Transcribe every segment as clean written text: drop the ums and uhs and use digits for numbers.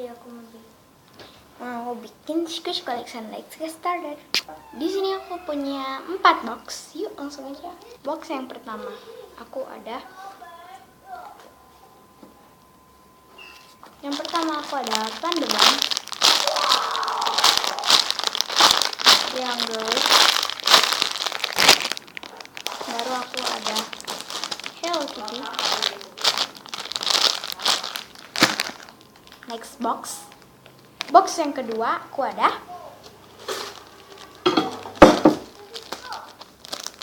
Jadi aku mau bikin Squish Collection. Let's get started. Di sini aku punya 4 box. Yuk langsung aja. Box yang pertama, aku ada. Yang pertama aku ada Thunderbird. Yang girls. Baru aku ada Hello Kitty. Next box. Box yang kedua aku ada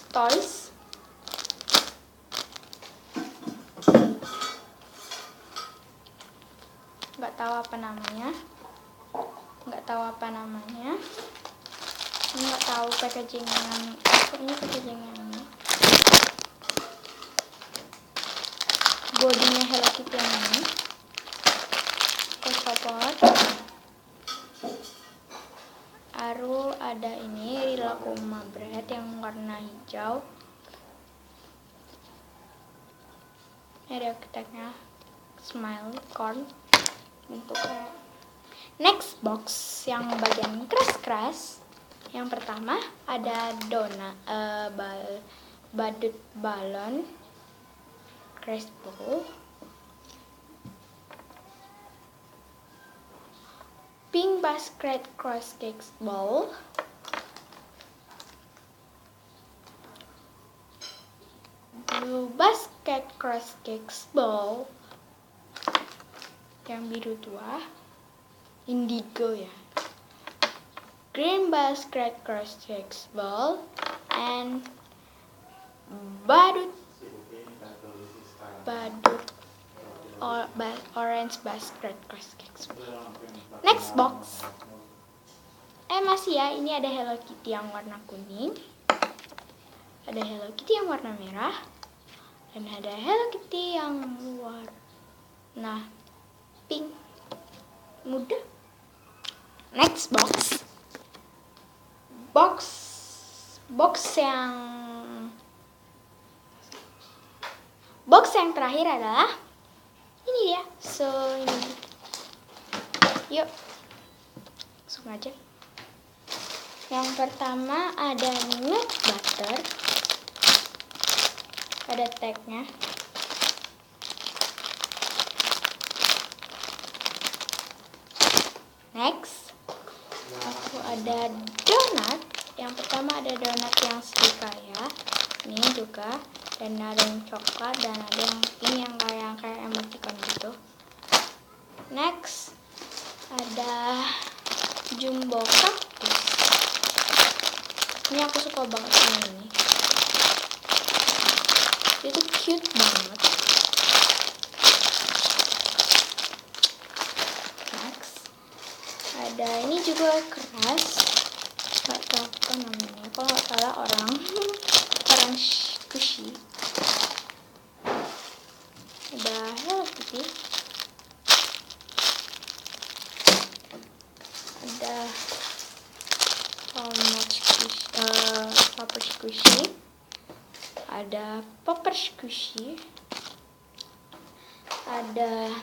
toys. Nggak tahu apa namanya. Nggak tahu packaging-nya. Ini packaging-nya ini. Bodinya Hello Kitty yang ini. Aku copot. Baru ada ini Rilakkuma bread yang warna hijau. Ini ada keteknya smile corn bentuknya. Next box yang bagian keras-keras. Yang pertama ada donat badut balon crash ball, pink basket cross cakes ball, blue basket cross cakes ball yang biru tua, indigo ya, green basket cross cakes ball, and badut orange basket cross cakes ball. Next box. Masih ya, ini ada Hello Kitty yang warna kuning, ada Hello Kitty yang warna merah, dan ada Hello Kitty yang warna pink muda. Next box. Box yang terakhir adalah ini dia. Ini. Yuk. Langsung aja. Yang pertama ada nut butter. Ada tagnya. Next, aku ada donat. Yang pertama ada donat yang serikaya, ini juga, dan ada yang coklat, dan ada yang ini yang kayak emoticon gitu. Next, ada jumbo cactus. Ini aku suka banget sama ini. Itu cute banget. Ada ini juga keras, nggak tahu apa namanya, kalau nggak salah orang squishy. Ada Hello Kitty, ada Popper Squishy, ada Popper Squishy, ada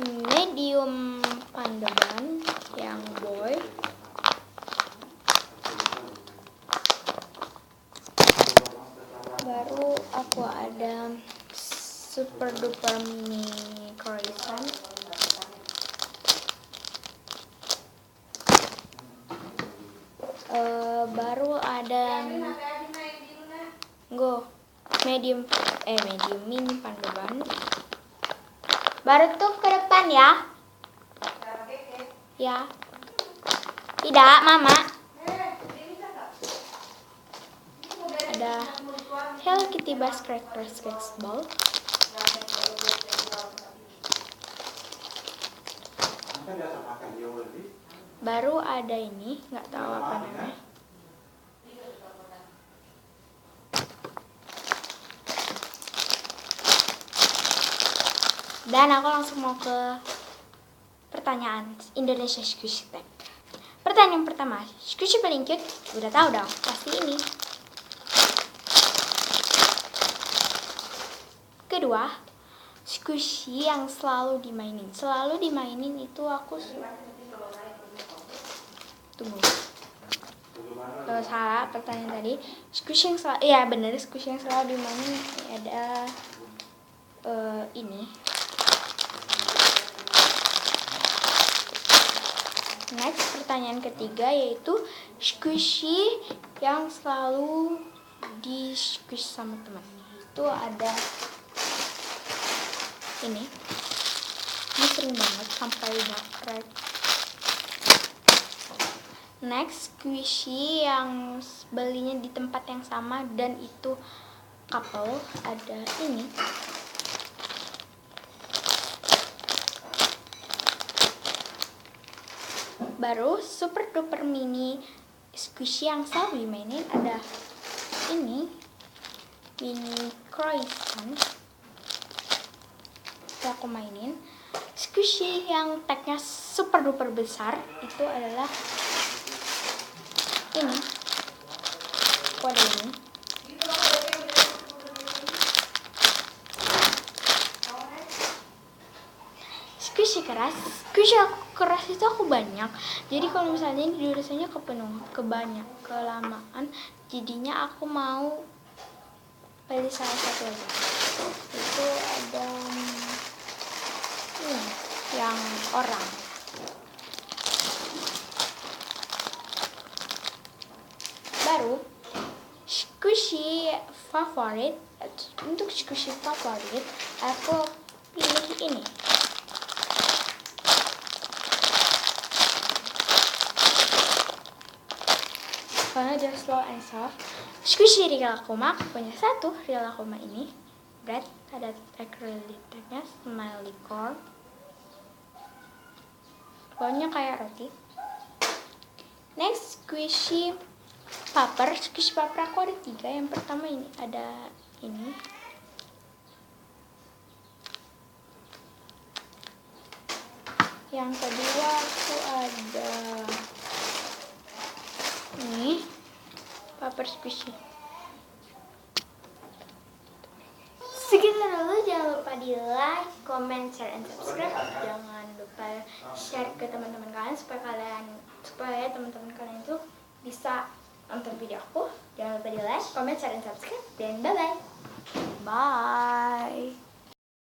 medium pandaban yang boy, baru aku ada super duper mini croissant, baru ada medium mini pandaban. Baru tuh ke depan ya. Ya. Tidak, Mama. Ada Hello Kitty basket cross cakes ball. Baru ada ini, nggak tahu apa namanya. Dan aku langsung mau ke pertanyaan Indonesia Squishy Tag. Pertanyaan pertama, Squishy paling cute? Udah tahu dong, pasti ini. Kedua, squishy yang selalu dimainin. Selalu dimainin itu aku tunggu. Salah pertanyaan tadi. Squishy yang selalu, ya bener, squishy yang selalu dimainin ada ini. Next, pertanyaan ketiga yaitu squishy yang selalu di squish sama teman. Itu ada ini sering banget sampai bakrek. Next, squishy yang belinya di tempat yang sama dan itu couple, ada ini. Baru super duper mini squishy yang selalu dimainin ada ini, mini croissant. Itu aku mainin. Squishy yang tagnya super duper besar itu adalah ini. Aku ada ini. Squishy keras. Squishy keras itu aku banyak. Jadi kalau misalnya ini durasinya kelamaan, jadinya aku mau pilih salah satu aja. Itu ada ini yang orang. Baru squishy favorit. Untuk squishy favorit aku pilih ini. Karena dia slow and soft. Squishy Rilakkuma, aku punya satu Rilakkuma ini. Bread, ada acrylic-nya, smiley core. Baunya kayak roti. Next, squishy paper. Squishy paper aku ada 3. Yang pertama ini, ada ini. Yang kedua aku ada ini, paper squishy. Segitu dulu, jangan lupa di like, comment, share, and subscribe. Jangan lupa share ke teman-teman kalian supaya teman-teman kalian itu bisa nonton video aku. Jangan lupa di like, comment, share, and subscribe. Dan bye-bye. Bye.